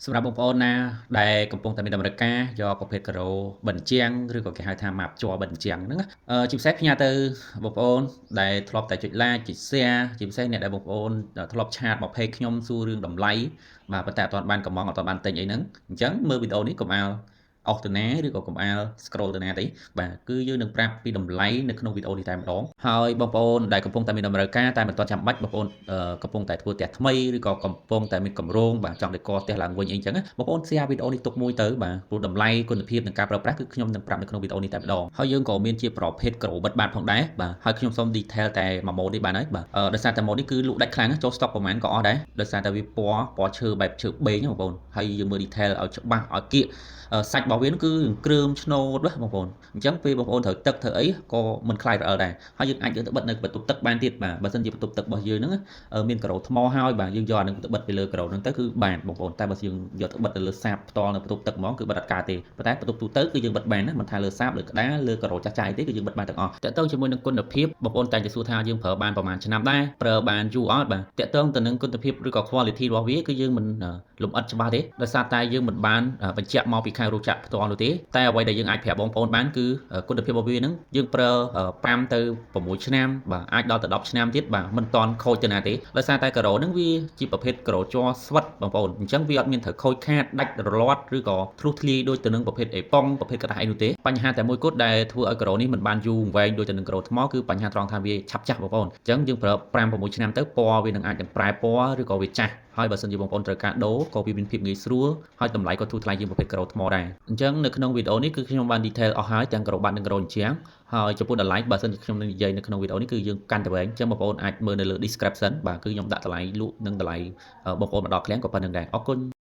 សម្រាប់បងប្អូនណាដែលកំពុងតែមានតម្រូវការយកប្រភេទការ៉ូបញ្ជាំងឬក៏គេហៅថាម៉ាប់ជ័របញ្ជាំងហ្នឹងណាជាពិសេសផ្ញើទៅបងប្អូនដែលធ្លាប់តែចុច like ចុច share ជាពិសេសអ្នកដែលបងប្អូនធ្លាប់ឆាតមក page ខ្ញុំសួររឿងតម្លៃបាទប៉ុន្តែអត់ទាន់បានកំងអត់ទាន់បានទិញអីហ្នឹងអញ្ចឹងមើលវីដេអូនេះកុំអាលអស់ទៅណាឬក៏កុំអាល scroll ទៅណាទេបាទគឺយើងនឹងប្រាប់ពីតម្លៃនៅក្នុងវីដេអូនេះតែម្ដងហើយបងប្អូនដែលកំពុងតែមានតម្រូវការតែមិនទាន់ចាំបាច់បងប្អូនកំពុងតែធ្វើផ្ទះថ្មីឬក៏កំពុងតែមានកម្រោងបាទចង់ដេកផ្ទះឡើងវិញអីចឹងបងប្អូន share វីដេអូនេះទុកមួយទៅបាទព្រោះតម្លៃគុណភាពនិងការប្រើប្រាស់គឺខ្ញុំនឹងប្រាប់នៅក្នុងវីដេអូនេះតែម្ដងហើយយើងក៏មានជាប្រភេទក្រអូបិទបាតផងដែរបាទហើយខ្ញុំសូម detail តែមួយម៉ូតនេះបានហើយបាទដោយសារតែម៉ូតនេះគឺលក់ដាច់ខ្លាំងចូល stock ប្រហែលក៏អស់ដែរដោយសារតែវាពណ៌ឈើបែបឈើបេងបងប្អូនហើយយើងមើល detail ឲ្យច្បាស់ឲ្យគៀកសាច់របស់វាគឺគ្រើមឆ្នូតបងប្អូនអញ្ចឹងពេលបងប្អូនត្រូវទឹកធ្វើអីក៏មិនខ្លាយរអិលដែរហើយយើងអាចយកទៅបិទនៅបន្ទប់ទឹកបានទៀតបាទបើសិនជាបន្ទប់ទឹករបស់យើងហ្នឹងមានការ៉ូថ្មហើយបាទយើងយកអានឹងទៅបិទពីលើការ៉ូហ្នឹងទៅគឺបានបងប្អូនតែបើយើងយកទៅបិទទៅលើសាបផ្ទាល់នៅបន្ទប់ទឹកហ្មងគឺបិទអត់កើតទេប៉ុន្តែបន្ទប់ទូទៅគឺយើងបិទបានណាមិនថាលើសាបលើក្តារលើការ៉ូចាស់ចាយទេគឺយើងបិទបានទាំងអស់តើតើជាមួយនឹងគុណភាពបងប្អូនតែងតែសួរថាយើងប្រើបានប្រហែលឆ្នាំដែរប្រើបានយូរអត់បាទតើតើទៅនឹងគុណភាពឬក៏ quality របស់វាគឺយើងមិនលំអិតច្បាស់ទេដោយសារតែយើងមិនបានបញ្ជាក់មកពីខាងរោងចក្រផ្ទាល់នោះទេតែអ្វីដែលយើងអាចប្រាប់បងប្អូនបានគឺគុណភាពរបស់វាហ្នឹងយើងប្រើ5ទៅ6ឆ្នាំបាទអាចដល់ទៅ10ឆ្នាំទៀតបាទមិនតន់ខូចទៅណាទេដោយសារតែការ៉ូហ្នឹងវាជាប្រភេទការ៉ូជ័រស្វិតបងប្អូនអញ្ចឹងវាអត់មានត្រូវខូចខាតដាច់រលាត់ឬក៏ធ្លុះធ្លាយដូចទៅនឹងប្រភេទអេប៉ុងប្រភេទក្តារអីនោះទេបញ្ហាតែមួយគត់ដែលធ្វើឲ្យការ៉ូនេះមិនបានយូរវែងដូចទៅនឹងការ៉ូថ្មគឺបញ្ហាត្រង់ថាវាឆាប់ចាស់បងប្អូនអញ្ចឹងយើងប្រើ5 6ឆ្នាំទៅពណ៌វានឹងអាចនឹងប្រែពណ៌ឬក៏វាចាស់ហើយបើសិនជាបងប្អូនត្រូវការដូរក៏វាមានភាពងាយស្រួលហើយតម្លៃក៏ធូរថ្លៃជាងប្រភេទការ៉ូថ្មដែរអញ្ចឹងនៅក្នុងវីដេអូនេះគឺខ្ញុំបាន detail អស់ហើយទាំងការ៉ូបាត់និងការ៉ូអញ្ចឹងហើយចំពោះតម្លៃបើសិនជាខ្ញុំនឹងនិយាយនៅក្នុងវីដេអូនេះគឺយើងកាន់តែវែងអញ្ចឹងបងប្អូនអាចមើលនៅលើ description បាទគឺខ្ញុំដាក់តម្លៃលក់និងតម្លៃបងប្អូនមកដល់ឃ្លាំងក៏ប៉ុណ្្នឹងដែរអរគុណ